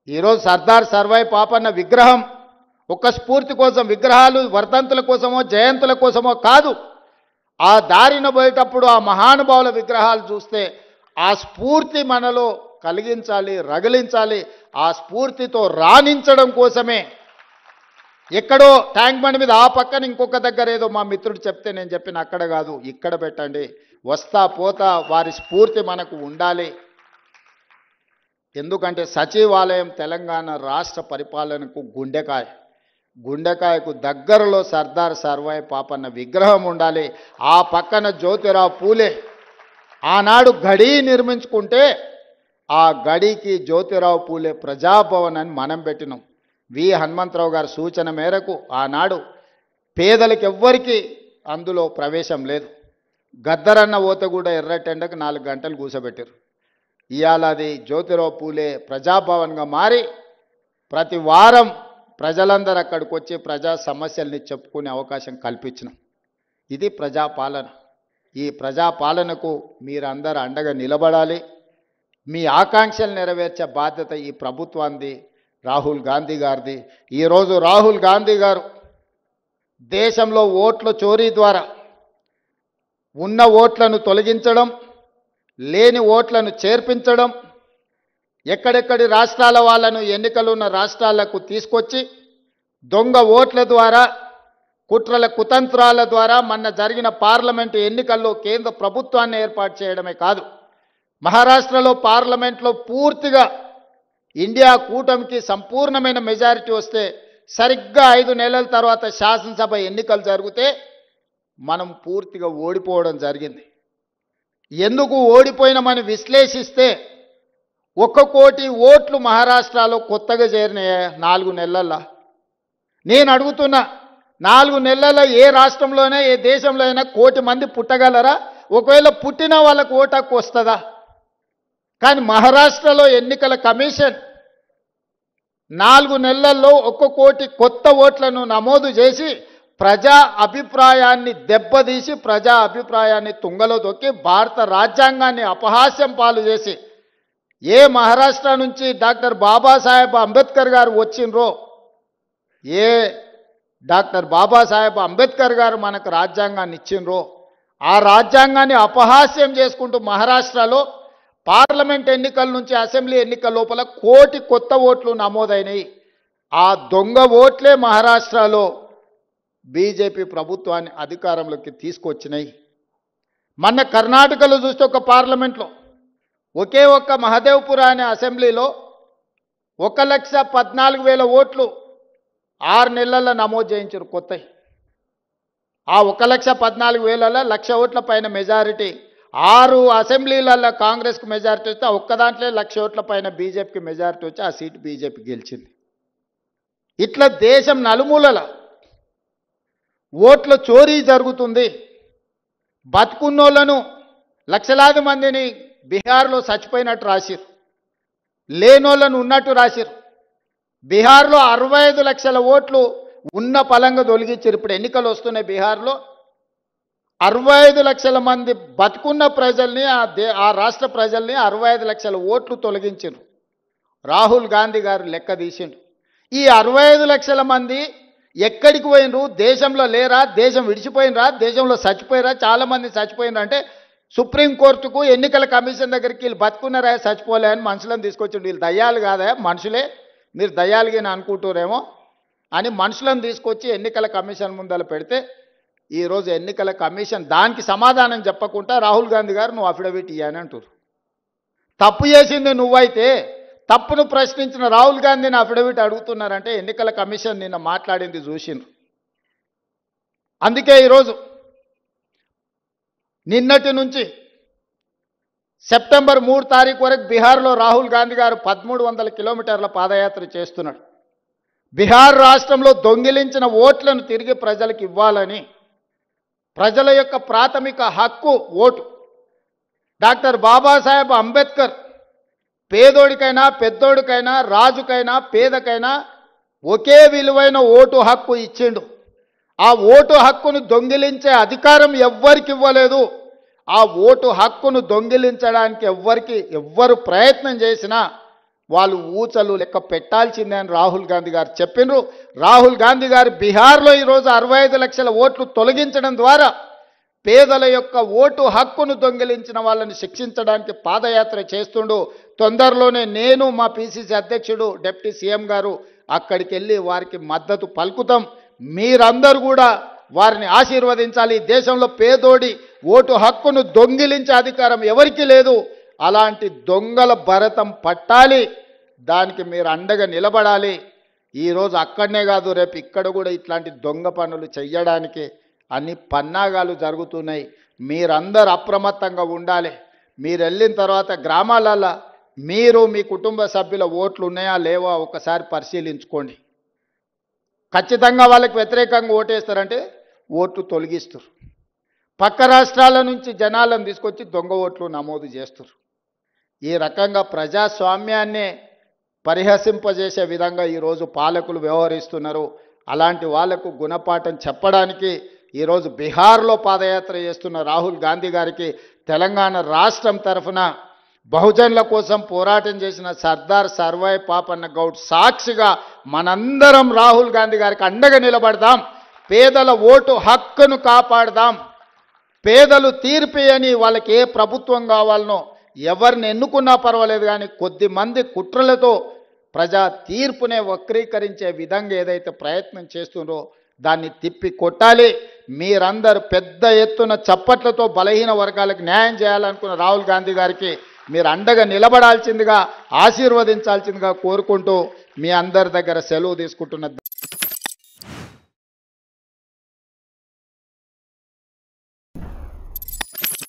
ఈరోజు సర్దార్ సర్వాయి పాపన్న విగ్రహం ఒక స్ఫూర్తి కోసం, విగ్రహాలు వర్ధంతుల కోసమో జయంతుల కోసమో కాదు. ఆ దారిన పోయేటప్పుడు ఆ మహానుభావుల విగ్రహాలు చూస్తే ఆ స్ఫూర్తి మనలో కలిగించాలి, రగిలించాలి. ఆ స్ఫూర్తితో రాణించడం కోసమే ఎక్కడో ట్యాంక్ బండ్ మీద ఆ పక్కన ఇంకొక దగ్గర ఏదో మా మిత్రుడు చెప్తే నేను చెప్పిన అక్కడ కాదు, ఇక్కడ పెట్టండి. వస్తా పోతా వారి స్ఫూర్తి మనకు ఉండాలి. ఎందుకంటే సచివాలయం తెలంగాణ రాష్ట్ర పరిపాలనకు గుండెకాయకు దగ్గరలో సర్దార్ సర్వాయి పాపన్న విగ్రహం ఉండాలి. ఆ పక్కన జ్యోతిరావు పూలే ఆనాడు గడి నిర్మించుకుంటే ఆ గడికి జ్యోతిరావు పూలే ప్రజాభవన్ అని మనం పెట్టినాం. వి హనుమంతరావు గారి సూచన మేరకు ఆనాడు పేదలకు ఎవ్వరికీ అందులో ప్రవేశం లేదు. గద్దరన్న ఓత కూడా ఎర్రటెండకు 4 గంటలు కూసబెట్టారు. ఇవాళ అది జ్యోతిరావు పూలే ప్రజాభవన్గా మారి ప్రతి వారం ప్రజలందరూ అక్కడికి వచ్చి ప్రజా సమస్యల్ని చెప్పుకునే అవకాశం కల్పించినాం. ఇది ప్రజాపాలన. ఈ ప్రజాపాలనకు మీరందరూ అండగా నిలబడాలి. మీ ఆకాంక్షలు నెరవేర్చే బాధ్యత ఈ ప్రభుత్వాన్ని, రాహుల్ గాంధీ గారిది. ఈరోజు రాహుల్ గాంధీ గారు దేశంలో ఓట్ల చోరీ ద్వారా ఉన్న ఓట్లను తొలగించడం, లేని ఓట్లను చేర్పించడం, ఎక్కడెక్కడి రాష్ట్రాల వాళ్ళను ఎన్నికలున్న రాష్ట్రాలకు తీసుకొచ్చి దొంగ ఓట్ల ద్వారా, కుట్రల కుతంత్రాల ద్వారా మొన్న జరిగిన పార్లమెంటు ఎన్నికల్లో కేంద్ర ప్రభుత్వాన్ని ఏర్పాటు చేయడమే కాదు, మహారాష్ట్రలో పార్లమెంట్లో పూర్తిగా ఇండియా కూటమికి సంపూర్ణమైన మెజారిటీ వస్తే సరిగ్గా 5 నెలల తర్వాత శాసనసభ ఎన్నికలు జరిగితే మనం పూర్తిగా ఓడిపోవడం జరిగింది. ఎందుకు ఓడిపోయినామని విశ్లేషిస్తే 1 కోటి ఓట్లు మహారాష్ట్రలో కొత్తగా చేరినాయి 4 నెలల్లో. నేను అడుగుతున్నా, 4 నెలల్లో ఏ రాష్ట్రంలోనే ఏ దేశంలో అయినా 1 కోటి మంది పుట్టగలరా? ఒకవేళ పుట్టిన వాళ్ళకు ఓటు హక్కు వస్తుందా? కానీ మహారాష్ట్రలో ఎన్నికల కమిషన్ 4 నెలల్లో 1 కోటి కొత్త ఓట్లను నమోదు చేసి ప్రజా అభిప్రాయాన్ని దెబ్బతీసి, ప్రజా అభిప్రాయాన్ని తుంగలో తొక్కి భారత రాజ్యాంగాన్ని అపహాస్యం పాలు చేసి, ఏ మహారాష్ట్ర నుంచి డాక్టర్ బాబాసాహెబ్ అంబేద్కర్ గారు వచ్చిండ్రో, ఏ డాక్టర్ బాబాసాహెబ్ అంబేద్కర్ గారు మనకు రాజ్యాంగాన్ని ఇచ్చిండ్రో, ఆ రాజ్యాంగాన్ని అపహాస్యం చేసుకుంటూ మహారాష్ట్రలో పార్లమెంట్ ఎన్నికల నుంచి అసెంబ్లీ ఎన్నికల లోపల 1 కోటి కొత్త ఓట్లు నమోదైనవి. ఆ దొంగ ఓట్లే మహారాష్ట్రలో బీజేపీ ప్రభుత్వాన్ని అధికారంలోకి తీసుకొచ్చినాయి. మొన్న కర్ణాటకలో చూస్తే ఒక పార్లమెంట్లో ఒకే ఒక్క మహదేవ్పుర అనే అసెంబ్లీలో 1,14,000 ఓట్లు 6 నెలల్లో నమోదు చేయించారు కొత్తవి. ఆ 1,14,000లలో 1,00,000 ఓట్ల పైన మెజారిటీ, 6 అసెంబ్లీలలో కాంగ్రెస్కు మెజారిటీ వస్తే ఆ ఒక్క దాంట్లో 1,00,000 ఓట్ల పైన బీజేపీకి మెజారిటీ వచ్చి ఆ సీటు బీజేపీ గెలిచింది. ఇట్లా దేశం నలుమూలల ఓట్ల చోరీ జరుగుతుంది. బతుకున్నోళ్లను లక్షలాది మందిని బీహార్లో చచ్చిపోయినట్టు రాసిరు, లేనోళ్లను ఉన్నట్టు రాసిరు. బీహార్లో 65 లక్షల ఓట్లు ఉన్న పలంగా తొలగించారు. ఇప్పుడు ఎన్నికలు వస్తున్నాయి బీహార్లో. 65 లక్షల మంది బతుకున్న ప్రజల్ని, ఆ రాష్ట్ర ప్రజల్ని 65 లక్షల ఓట్లు తొలగించారు. రాహుల్ గాంధీ గారు లెక్క తీసిండు. ఈ 65 లక్షల మంది ఎక్కడికి పోయినరు? దేశంలో లేరా? దేశం విడిచిపోయినరా? దేశంలో చచ్చిపోయినరా? చాలామంది చచ్చిపోయినరా అంటే సుప్రీంకోర్టుకు, ఎన్నికల కమిషన్ దగ్గరికి వీళ్ళు బతుకున్నారా చచ్చిపోలే అని మనుషులను తీసుకొచ్చిండు. వీళ్ళు దయ్యాలు కాదా, మనుషులే, మీరు దయ్యాలుగా అనుకుంటారేమో అని మనుషులను తీసుకొచ్చి ఎన్నికల కమిషన్ ముందర పెడితే ఈరోజు ఎన్నికల కమిషన్ దానికి సమాధానం చెప్పకుండా రాహుల్ గాంధీ గారు నువ్వు అఫిడవిట్ ఇయ్యని అంటారు. తప్పు చేసింది నువ్వైతే తప్పును ప్రశ్నించిన రాహుల్ గాంధీని అఫిడవిట్ అడుగుతున్నారంటే ఎన్నికల కమిషన్ నిన్న మాట్లాడింది చూసిండ్రు. అందుకే ఈరోజు నిన్నటి నుంచి సెప్టెంబర్ 3 తారీఖు వరకు బీహార్లో రాహుల్ గాంధీ గారు 1300 కిలోమీటర్ల పాదయాత్ర చేస్తున్నాడు. బీహార్ రాష్ట్రంలో దొంగిలించిన ఓట్లను తిరిగి ప్రజలకు ఇవ్వాలని, ప్రజల యొక్క ప్రాథమిక హక్కు ఓటు. డాక్టర్ బాబాసాహెబ్ అంబేద్కర్ పేదోడికైనా పెద్దోడికైనా రాజుకైనా పేదకైనా ఒకే విలువైన ఓటు హక్కు ఇచ్చిండు. ఆ ఓటు హక్కును దొంగిలించే అధికారం ఎవ్వరికి ఇవ్వలేదు. ఆ ఓటు హక్కును దొంగిలించడానికి ఎవ్వరు ప్రయత్నం చేసినా వాళ్ళు ఊచలు లెక్క పెట్టాల్సిందే అని రాహుల్ గాంధీ గారు చెప్పినారు. రాహుల్ గాంధీ గారు బీహార్లో ఈరోజు 65 లక్షల ఓట్లు తొలగించడం ద్వారా పేదల యొక్క ఓటు హక్కును దొంగిలించిన వాళ్ళని శిక్షించడానికి పాదయాత్ర చేస్తుండు. తొందరలోనే నేను మా పిసిసి అధ్యక్షుడు డిప్యూటీ సీఎం గారు అక్కడికి వెళ్ళి వారికి మద్దతు పలుకుతాం. మీరందరూ కూడా వారిని ఆశీర్వదించాలి. దేశంలో పేదోడి ఓటు హక్కును దొంగిలించే అధికారం ఎవరికీ లేదు. అలాంటి దొంగల భరతం పట్టాలి. దానికి మీరు అండగా నిలబడాలి. ఈరోజు అక్కడనే కాదు, రేపు ఇక్కడ కూడా ఇట్లాంటి దొంగ పనులు చెయ్యడానికి అన్ని పన్నాగాలు జరుగుతున్నాయి. మీరందరూ అప్రమత్తంగా ఉండాలి. మీరు వెళ్ళిన తర్వాత గ్రామాలలో మీరు మీ కుటుంబ సభ్యుల ఓట్లు ఉన్నాయా లేవా ఒకసారి పరిశీలించుకోండి. ఖచ్చితంగా వాళ్ళకి వ్యతిరేకంగా ఓటేస్తారంటే ఓట్లు తొలగిస్తారు. పక్క రాష్ట్రాల నుంచి జనాలను తీసుకొచ్చి దొంగ ఓట్లు నమోదు చేస్తారు. ఈ రకంగా ప్రజాస్వామ్యాన్నే పరిహసింపజేసే విధంగా ఈరోజు పాలకులు వ్యవహరిస్తున్నారు. అలాంటి వాళ్లకు గుణపాఠం చెప్పడానికి ఈరోజు బీహార్లో పాదయాత్ర చేస్తున్న రాహుల్ గాంధీ గారికి తెలంగాణ రాష్ట్రం తరఫున బహుజనుల కోసం పోరాటం చేసిన సర్దార్ సర్వాయి పాపన్న గౌడ్ సాక్షిగా మనందరం రాహుల్ గాంధీ గారికి అండగా నిలబడదాం. పేదల ఓటు హక్కును కాపాడదాం. పేదలు తీర్పియని వాళ్ళకి ఏ ప్రభుత్వం కావాలనో ఎవరిని ఎన్నుకున్నా పర్వాలేదు, కానీ కొద్ది మంది కుట్రలతో ప్రజా తీర్పునే వక్రీకరించే విధంగా ఏదైతే ప్రయత్నం చేస్తుందో దాన్ని తిప్పి కొట్టాలి. మీరందరూ పెద్ద ఎత్తున చప్పట్లతో బలహీన వర్గాలకు న్యాయం చేయాలనుకున్న రాహుల్ గాంధీ గారికి మీరు అండగా నిలబడాల్సిందిగా, ఆశీర్వదించాల్సిందిగా కోరుకుంటూ మీ అందరి దగ్గర సెలవు తీసుకుంటున్న